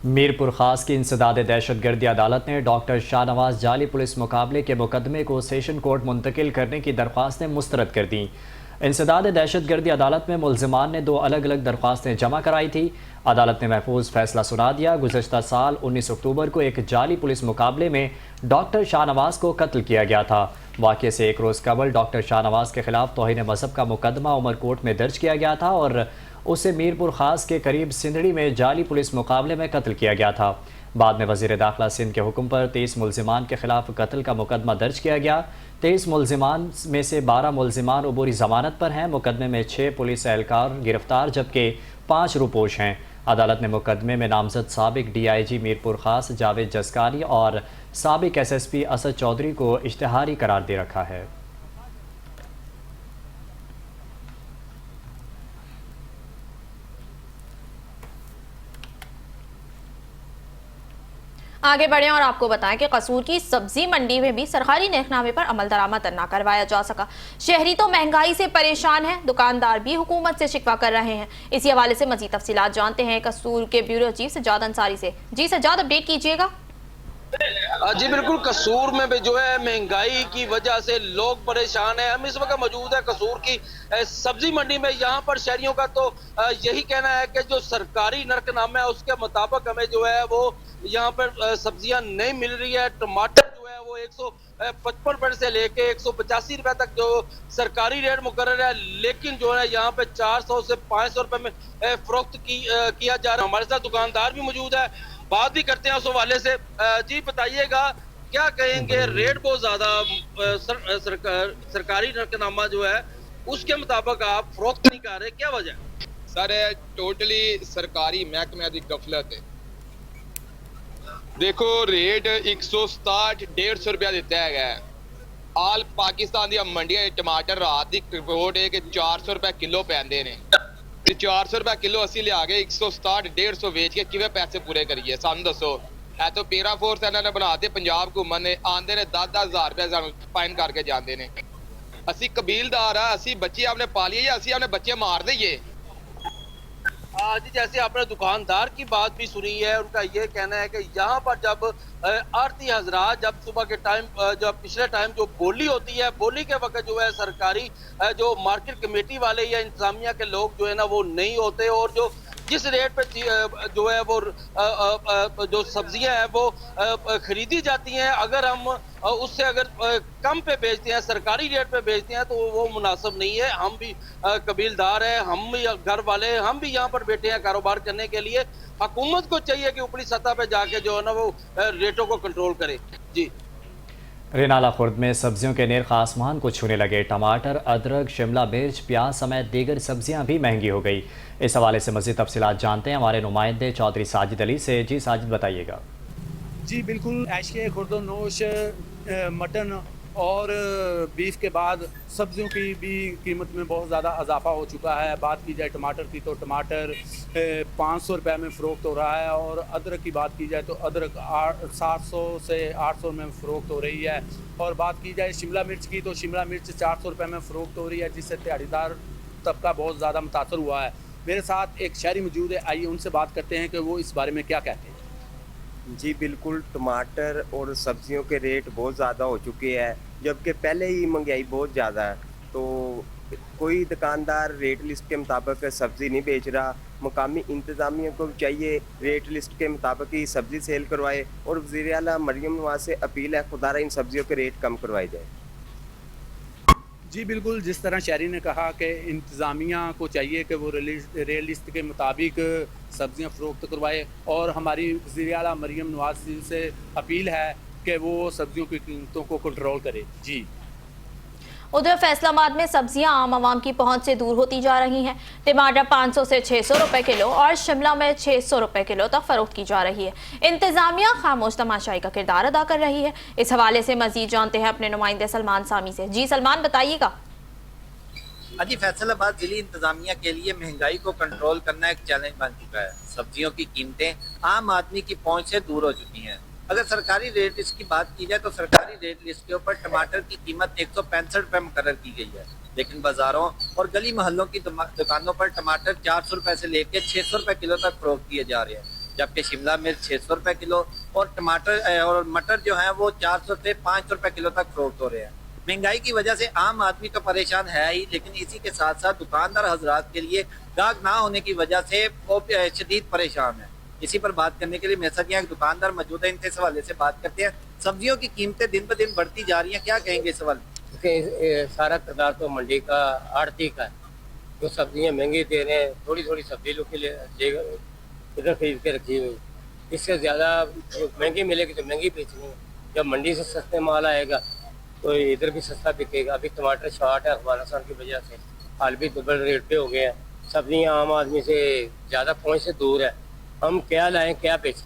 मीरपुर खास की इंसदाद दहशतगर्दी अदालत ने डॉक्टर शाहनवाज जाली पुलिस मुकाबले के मुकदमे को सेशन कोर्ट मुंतकिल करने की दरख्वास्तें मुस्तरद कर दी। इंसदाद दहशतगर्दी अदालत में मुल्जिमान ने 2 अलग अलग दरख्वास्तें जमा कराई थी। अदालत ने महफूज फैसला सुना दिया। गुज़श्ता साल 19 अक्टूबर को एक जाली पुलिस मुकाबले में डॉक्टर शाहनवाज को कत्ल किया गया था। वाक़े से एक रोज़ कबल डॉक्टर शाहनवाज के खिलाफ तौहीन मज़हब का मुकदमा उमरकोट में दर्ज किया गया था और उसे मीरपुर खास के करीब सिंधड़ी में जाली पुलिस मुकाबले में कत्ल किया गया था। बाद में वज़ीर दाखिला सिंध के हुक्म पर 23 मुल्जिमान के खिलाफ कत्ल का मुकदमा दर्ज किया गया। 23 मुल्जिमान में से 12 मुल्जिमान अबूरी ज़मानत पर हैं। मुकदमे में 6 पुलिस एहलकार गिरफ्तार जबकि 5 रुपोश हैं। अदालत ने मुकदमे में नामजद साबिक DIG मीरपुर खास जावेद जसकानी और साबिक SSP असद चौधरी को इश्तिहारी करार दे रखा है। आगे बढ़ें और आपको बताएं कि कसूर की सब्जी मंडी में भी सरकारी नेकनामे पर अमल दरामद न करवाया जा सका। शहरी तो महंगाई से परेशान हैं, दुकानदार भी हुकूमत से शिकवा कर रहे हैं। इसी हवाले से मजीद तफसीलात जानते हैं कसूर के ब्यूरो चीफ सज्जाद अंसारी से। जी सज्जाद, अपडेट कीजिएगा। जी बिल्कुल, कसूर में भी जो है महंगाई की वजह से लोग परेशान हैं। हम इस वक्त मौजूद है कसूर की सब्जी मंडी में। यहाँ पर शहरियों का तो यही कहना है कि जो सरकारी नरकनामा है उसके मुताबिक हमें जो है वो यहाँ पर सब्जियां नहीं मिल रही है। टमाटर जो है वो 155 रुपए से लेके 185 रुपए तक जो सरकारी रेट मुकर्रर है, लेकिन जो है यहाँ पे 400 से 500 रुपए में फरोख्त किया जा रहा है। हमारे साथ दुकानदार भी मौजूद है, बात भी करते हैं उस हवाले से। जी बताइएगा, क्या कहेंगे? रेट बहुत ज्यादा सरकारी नरकनामा जो है उसके मुताबिक आप फरोख्त नहीं कर रहे, क्या वजह? सर टोटली सरकारी महकमे की गफलत है। देखो रेट 167 150 रुपया दिता है। आल पाकिस्तान दी मंडियां टमाटर रात की रिपोर्ट है कि 400 रुपए किलो पैंदे ने। 400 रुपए किलो असी लिया के 167 150 बेच के किवें पैसे पूरे करिए? सानू दसो। है तो पेरा फोर्स इन्होंने बना दी, पंजाब घूमन ने आंदे ने 10-10 हज़ार रुपए सानू फाइन करके जाते ने। असी कबीलदार आ, असी बच्चे आपने पालिए या असी आपने बच्चे मार दईए? जी जैसे आपने दुकानदार की बात भी सुनी है, उनका ये कहना है कि यहाँ पर जब आरती हजरात जब सुबह के टाइम जब पिछले टाइम जो बोली होती है, बोली के वक्त जो है सरकारी जो मार्केट कमेटी वाले या इंतजामिया के लोग जो है ना वो नहीं होते, और जो जिस रेट पे जो है वो जो सब्जियां हैं वो खरीदी जाती हैं, अगर हम उससे अगर कम पे बेचते हैं, सरकारी रेट पे बेचते हैं, तो वो मुनासिब नहीं है। हम भी कबीलदार हैं, हम भी घर वाले, हम भी यहाँ पर बैठे हैं कारोबार करने के लिए। हुकूमत को चाहिए कि ऊपरी सतह पे जाके जो है ना वो रेटों को कंट्रोल करे। जी रेनाला खुर्द में सब्जियों के नर्ख आसमान को छूने लगे। टमाटर, अदरक, शिमला मिर्च, प्याज समेत दीगर सब्जियां भी महंगी हो गई। इस हवाले से मज़ीद तफसीलात जानते हैं हमारे नुमाइंदे चौधरी साजिद अली से। जी साजिद, बताइएगा। जी बिल्कुल, ऐशके खुर्दोनोश मटन और बीफ के बाद सब्जियों की भी कीमत में बहुत ज़्यादा इजाफा हो चुका है। बात की जाए टमाटर की तो टमाटर 500 रुपये में फ़रोख्त हो रहा है, और अदरक की बात की जाए तो अदरक 700 से 800 में फ़रोख्त हो रही है। और बात की जाए शिमला मिर्च की तो शिमला मिर्च 400 रुपये में फ़रोख्त हो रही है, जिससे दिहाड़ीदार तबका बहुत ज़्यादा मुतासर हुआ है। मेरे साथ एक शहरी मौजूद है, आइए उनसे बात करते हैं कि वो इस बारे में क्या कहते हैं। जी बिल्कुल, टमाटर और सब्जियों के रेट बहुत ज़्यादा हो चुके हैं, जबकि पहले ही महंगाई बहुत ज़्यादा है। तो कोई दुकानदार रेट लिस्ट के मुताबिक सब्ज़ी नहीं बेच रहा। मुकामी इंतज़ामिया को चाहिए रेट लिस्ट के मुताबिक ही सब्ज़ी सेल करवाए, और वज़ीर आला मरियम नवाज से अपील है खुदारा इन सब्जियों के रेट कम करवाए जाए। जी बिल्कुल, जिस तरह शहरी ने कहा कि इंतज़ामिया को चाहिए कि वो रेल लिस्ट के मुताबिक सब्जियां फ़रोख्त करवाए, और हमारी वज़ीर आला मरियम नवाज से अपील है कि वो सब्जियों की कीमतों को कंट्रोल करे। जी। उधर फैसलाबाद में सब्जियां आम आवाम की पहुंच से दूर होती जा रही हैं। टमाटर 500 से 600 रुपए किलो और शिमला मिर्च 600 रुपए किलो तक फरोख्त की जा रही है। इंतजामिया खामोश तमाशाई का किरदार अदा कर रही है। इस हवाले से मजीद जानते हैं अपने नुमाइंदे सलमान सामी से। जी सलमान, बताइएगा। जी, फैसलाबाद जिली इंतजामिया के लिए महंगाई को कंट्रोल करना एक चैलेंज बन चुका है। सब्जियों की कीमतें आम आदमी की पहुंच से दूर हो चुकी हैं। अगर सरकारी रेट लिस्ट की बात की जाए तो सरकारी रेट लिस्ट के ऊपर टमाटर की कीमत 165 रुपए मुकर्रर की गई है, लेकिन बाजारों और गली मोहल्लों की दुकानों पर टमाटर 400 रुपए से लेकर 600 रुपए किलो तक फरोख्त किए जा रहे हैं, जबकि शिमला मिर्च 600 रुपए किलो और टमाटर और मटर जो है वो 400 से 500 रुपए किलो तक फरोख्त हो रहे हैं। महंगाई की वजह से आम आदमी तो परेशान है ही, लेकिन इसी के साथ साथ दुकानदार हजरात के लिए गाहक ना होने की वजह से वो शदीद परेशान है। इसी पर बात करने के लिए मेरे साथ यहाँ एक दुकानदार मौजूद है, इनके हवाले से बात करते हैं। सब्जियों की कीमतें दिन ब दिन बढ़ती जा रही हैं, क्या कहेंगे इस हवाले? सारा किरदार तो मंडी का आड़ती का है, जो सब्जियाँ महंगी दे रहे हैं। थोड़ी थोड़ी सब्जी लोग के लिए इधर खरीद के रखी हुई, इससे ज़्यादा महंगी मिलेगी तो महंगी बेचनी है। जब मंडी से सस्ते माल आएगा तो इधर भी सस्ता बिकेगा। अभी टमाटर शॉर्ट है अफगानिस्तान की वजह से, हाल भी डबल रेट पे हो गए हैं। सब्जियाँ आम आदमी से ज़्यादा पहुँच से दूर है, हम क्या लाएं क्या बेचें?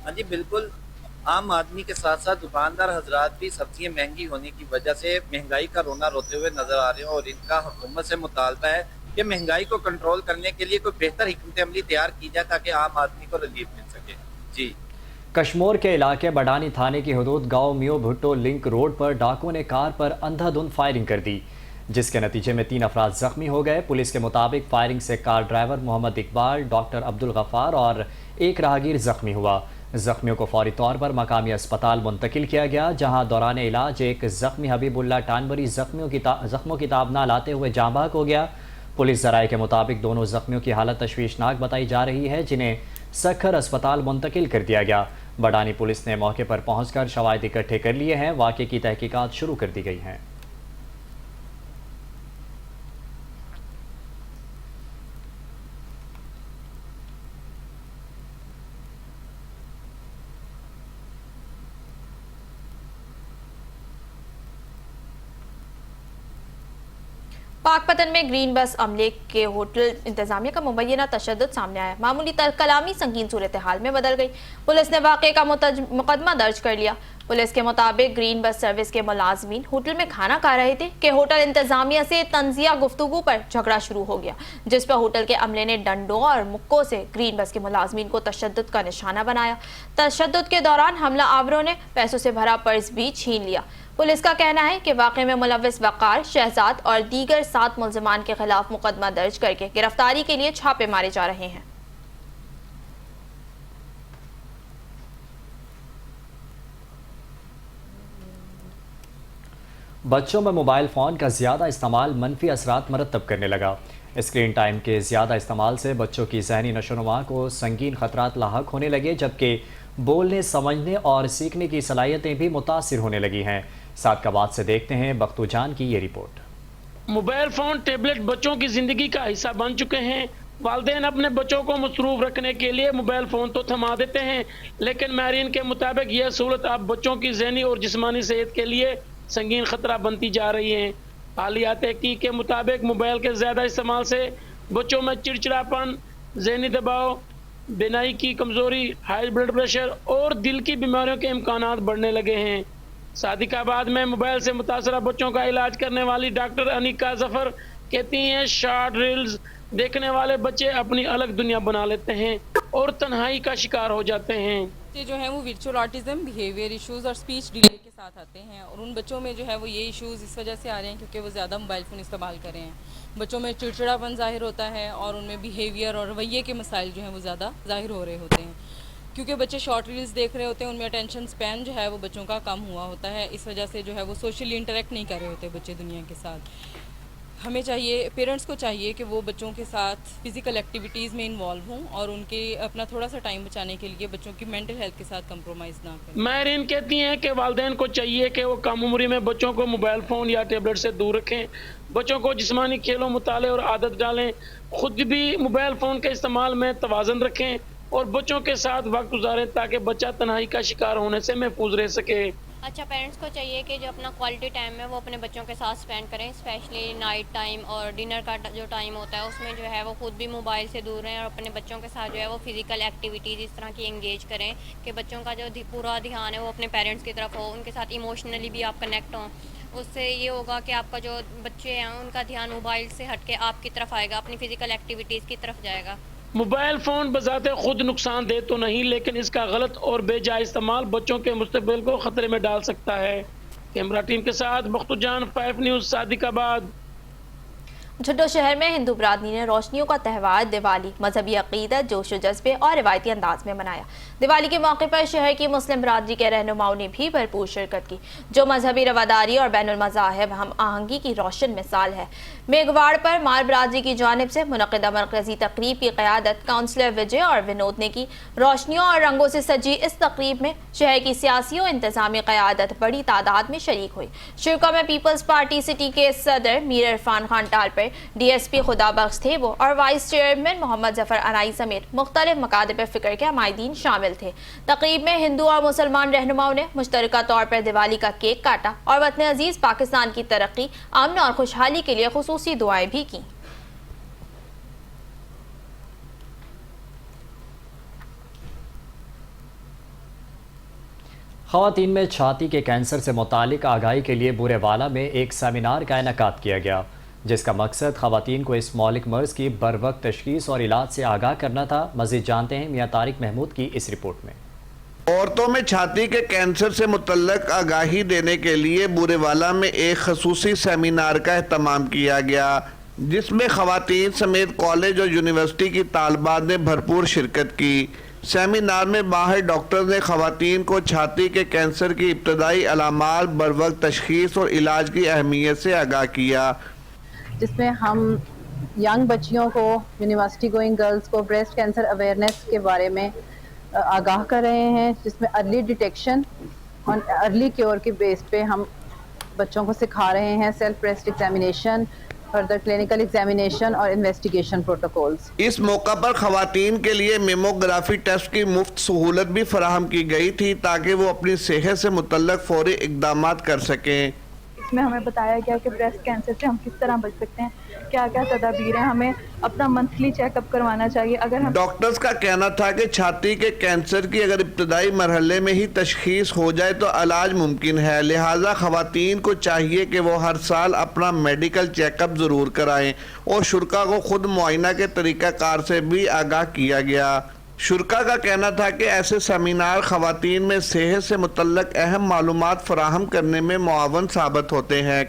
हाँ जी बिल्कुल, आम आदमी के साथ साथ दुकानदार हजरात भी सब्जियां महंगी होने की वजह से महंगाई का रोना रोते हुए नजर आ रहे हैं और इनका हुकूमत से मुतालबा है कि महंगाई को कंट्रोल करने के लिए कोई बेहतर हिकमत अमली तैयार की जाए ताकि आम आदमी को रिलीफ मिल सके। जी। कश्मोर के इलाके बडानी थाने की हदूद गांव मियो भुट्टो लिंक रोड पर डाकुओं ने कार पर अंधाधुंध फायरिंग कर दी, जिसके नतीजे में 3 अफराद जख्मी हो गए। पुलिस के मुताबिक फायरिंग से car driver Muhammad Iqbal, doctor Abdul Ghaffar और एक राहगीर जख्मी हुआ। जख्मियों को फौरी तौर पर मकामी अस्पताल मुंतकिल किया गया, जहां दौरान इलाज एक जख्मी हबीबुल्ला टानबरी जख्मों की ताब ना लाते हुए जाँ बहक हो गया। पुलिस जराये के मुताबिक दोनों जख्मियों की हालत तशवीशनाक बताई जा रही है, जिन्हें सखर अस्पताल मुंतकिल कर दिया गया। बडानी पुलिस ने मौके पर पहुंचकर शवाहिद इकट्ठे कर लिए हैं। वाक़े की तहकीकात शुरू कर दी गई हैं। पाकपतन में ग्रीन बस अमले के होटल इंतजामिया का मुबैना तशद्दुद सामने आया। मामूली कलामी संगीन सूरत हाल में बदल गई। पुलिस ने वाक़े का मुकदमा दर्ज कर लिया। पुलिस के मुताबिक ग्रीन बस सर्विस के मुलाजमीन होटल में खाना खा रहे थे कि होटल इंतजामिया से तंजिया गुफ्तगू पर झगड़ा शुरू हो गया, जिस पर होटल के अमले ने डंडों और मुक्कों से ग्रीन बस के मुलाजमीन को तशद्दुद का निशाना बनाया। तशद्दुद के दौरान हमला आवरों ने पैसों से भरा पर्स भी छीन लिया। पुलिस का कहना है कि वाक़े में मुलव्विस वक़ार, शहजाद और दीगर 7 मुल्ज़िमान के खिलाफ मुकदमा दर्ज करके गिरफ्तारी के लिए छापे मारे जा रहे हैं। बच्चों में मोबाइल फ़ोन का ज़्यादा इस्तेमाल मनफी असरात मरतब करने लगा। स्क्रीन टाइम के ज़्यादा इस्तेमाल से बच्चों की ज़हनी नशोनुमा को संगीन ख़तरात लाहक होने लगे, जबकि बोलने, समझने और सीखने की सलाहियतें भी मुतासिर होने लगी हैं। सादकाबाद से देखते हैं बख्तूजान की ये रिपोर्ट। मोबाइल फ़ोन, टैबलेट बच्चों की ज़िंदगी का हिस्सा बन चुके हैं। वालिदैन अपने बच्चों को मसरूफ़ रखने के लिए मोबाइल फ़ोन तो थमा देते हैं, लेकिन माहिरीन के मुताबिक यह सहूलत अब बच्चों की ज़हनी और जिस्मानी सेहत के लिए संगीन ख़तरा बनती जा रही है। हालिया तहकीक के मुताबिक मोबाइल के ज़्यादा इस्तेमाल से बच्चों में चिड़चिड़ापन, ज़हनी दबाव, बिनाई की कमज़ोरी, हाई ब्लड प्रेशर और दिल की बीमारियों के इम्कानात बढ़ने लगे हैं। सादिकाबाद में मोबाइल से मुतासरा बच्चों का इलाज करने वाली डॉक्टर अनिका जफर कहती हैं, शॉर्ट रील्स देखने वाले बच्चे अपनी अलग दुनिया बना लेते हैं और तन्हाई का शिकार हो जाते हैं। बच्चे जो हैं वो वर्चुअल ऑटिज्म, बिहेवियर इश्यूज़ और स्पीच डिले के साथ आते हैं और उन बच्चों में जो है वो ये इश्यूज़ इस वजह से आ रहे हैं क्योंकि वो ज़्यादा मोबाइल फ़ोन इस्तेमाल कर रहे हैं। बच्चों में चिड़चिड़ापन ज़ाहिर होता है और उनमें बिहेवियर और रवैये के मसाइल जो हैं वो ज़्यादा ज़ाहिर हो रहे होते हैं क्योंकि बच्चे शॉर्ट रील्स देख रहे होते हैं। उनमें अटेंशन स्पैन जो है वो बच्चों का कम हुआ होता है, इस वजह से जो है वो सोशली इंटरेक्ट नहीं कर रहे होते बच्चे दुनिया के साथ। हमें चाहिए, पेरेंट्स को चाहिए कि वो बच्चों के साथ फ़िज़िकल एक्टिविटीज़ में इन्वॉल्व हों और उनके अपना थोड़ा सा टाइम बचाने के लिए बच्चों की मेंटल हेल्थ के साथ कंप्रोमाइज़ ना करें। माहिरीन कहती हैं कि वालिदैन को चाहिए कि वो कम उम्री में बच्चों को मोबाइल फ़ोन या टैबलेट से दूर रखें, बच्चों को जिस्मानी खेलों, मुताले और आदत डालें, ख़ुद भी मोबाइल फ़ोन के इस्तेमाल में तवाज़न रखें और बच्चों के साथ वक्त गुजारें ताकि बच्चा तन्हाई का शिकार होने से महफूज रह सके। अच्छा, पेरेंट्स को चाहिए कि जो अपना क्वालिटी टाइम है वो अपने बच्चों के साथ स्पेंड करें, स्पेशली नाइट टाइम और डिनर का जो टाइम होता है उसमें जो है वो खुद भी मोबाइल से दूर रहें और अपने बच्चों के साथ जो है वो फिजिकल एक्टिविटीज़ इस तरह की एंगेज करें कि बच्चों का जो पूरा ध्यान है वो अपने पेरेंट्स की तरफ हो, उनके साथ इमोशनली भी आप कनेक्ट हों। उससे ये होगा कि आपका जो बच्चे हैं उनका ध्यान मोबाइल से हट के आपकी तरफ आएगा, अपनी फिजिकल एक्टिविटीज़ की तरफ जाएगा। मोबाइल फ़ोन बजाते खुद नुकसानदेह तो नहीं, लेकिन इसका गलत और बेजा इस्तेमाल बच्चों के मुस्तकबिल को खतरे में डाल सकता है। कैमरा टीम के साथ बख्तुजान, 5 न्यूज़, सादिकाबाद। झुड्डो शहर में हिंदू बरादरी ने रोशनियों का त्यौहार दिवाली मजहबी अकीदत, जोश व जज्बे और रिवायती अंदाज में मनाया। दिवाली के मौके पर शहर की मुस्लिम बरादरी के रहनुमाओं ने भी भरपूर शिरकत की, जो मजहबी रवादारी और बैनुल मज़ाहिब हम आहंगी की रोशन मिसाल है। मेघवाड़ पर मार बरादरी की जानिब से मुनक़िदा मरकजी तकरीब की क़यादत काउंसलर विजय और विनोद ने की। रोशनियों और रंगों से सजी इस तकरीब में शहर की सियासी और इंतजामी क़यादत बड़ी तादाद में शरीक हुई। शिरका में पीपल्स पार्टी सिटी के सदर मीर इरफान खान टाल पर DSP खुदाबख्श थे वो और वाइस चेयरमैन मोहम्मद जफर अनाई समेत मुख्तलिफ मकादिब फ़िक्र के हमायदीन शामिल थे। तकरीब में हिंदू और मुसलमान रहनुमाओं ने मुश्तरका तौर पर दिवाली का केक काटा और वतन अजीज पाकिस्तान की तरक्की, अमन और खुशहाली के लिए खुसूसी दुआएं भी की। ख़वातीन में छाती के कैंसर से मुतालिक आगाही के लिए बुरेवाला में एक सेमिनार का इनेकाद किया गया, जिसका मकसद ख़वातीन को इस मौलिक मर्ज़ की बरवक्त तशख़ीस और इलाज से आगाह करना था। मज़ीद जानते हैं मियां तारिक महमूद की इस रिपोर्ट में। औरतों में छाती के कैंसर से मुतल्लक आगाही देने के लिए बुरेवाला में एक खसूसी सेमिनार का एहतमाम किया गया, जिसमें ख़वातीन समेत कॉलेज और यूनिवर्सिटी की तालिबात ने भरपूर शिरकत की। सेमिनार में माहिर डॉक्टर ने ख़वातीन को छाती के कैंसर की इब्तदाई अलामात, बरवक्त तशख़ीस और इलाज की अहमियत से आगाह किया, जिसमें हम यंग बच्चियों को, यूनिवर्सिटी गोइंग गर्ल्स को ब्रेस्ट कैंसर अवेयरनेस के बारे में आगाह कर रहे हैं, जिसमें अर्ली डिटेक्शन और अर्ली क्योर के बेस पे हम बच्चों को सिखा रहे हैं self breast examination, further clinical examination और इन्वेस्टिगेशन प्रोटोकॉल्स। इस मौका पर ख़वातीन के लिए मेमोग्राफी टेस्ट की मुफ्त सहूलत भी फराहम की गई थी, ताकि वो अपनी सेहत से मुतल्लक फौरी इक़दामात कर सकें। इसमें हमें बताया गया कि ब्रेस्ट कैंसर से हम किस तरह बच सकते हैं, क्या क्या तदाबीर हैं, हमें अपना मंथली चेकअप करवाना चाहिए। अगर हम डॉक्टर्स का कहना था कि छाती के कैंसर की अगर इब्तदाई मरहले में ही तशख़ीस हो जाए तो इलाज मुमकिन है, लिहाजा ख़वातीन को चाहिए कि वो हर साल अपना मेडिकल चेकअप ज़रूर कराएं और शुरा को खुद मुआयना के तरीक़ाकार से भी आगाह किया गया। शुरा का कहना था कि ऐसे सेमिनार ख़वातीन में सेहत से मुतल्लक अहम मालूमात फराहम करने में मुआवन साबित होते हैं।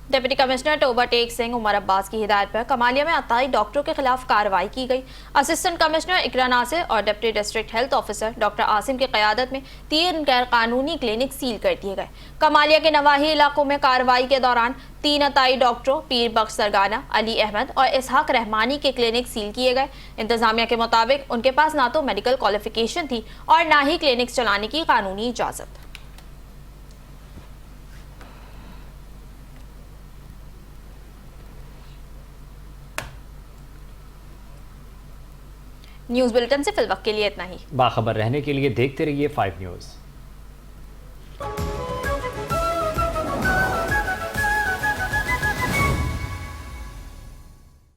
डिप्टी कमिश्नर टोबा टेक सिंह उमर अब्बास की हिदायत पर कमालिया में अताई डॉक्टरों के खिलाफ कार्रवाई की गई। असिस्टेंट कमिश्नर इकरा नासिर और deputy district health officer doctor Asim की क़यादत में 3 गैर कानूनी क्लिनिक सील कर दिए गए। कमालिया के नवाही इलाकों में कार्रवाई के दौरान 3 अताई डॉक्टरों पीर बख्श सरगाना, अली अहमद और इसहाक रहमानी के क्लिनिक सील किए गए। इंतजामिया के मुताबिक उनके पास ना तो मेडिकल क्वालिफिकेशन थी और ना ही क्लिनिक चलाने की कानूनी इजाज़त। न्यूज़ बुलेटिन से फिल वक्त के लिए इतना ही। बाखबर रहने के लिए देखते रहिए 5 न्यूज़।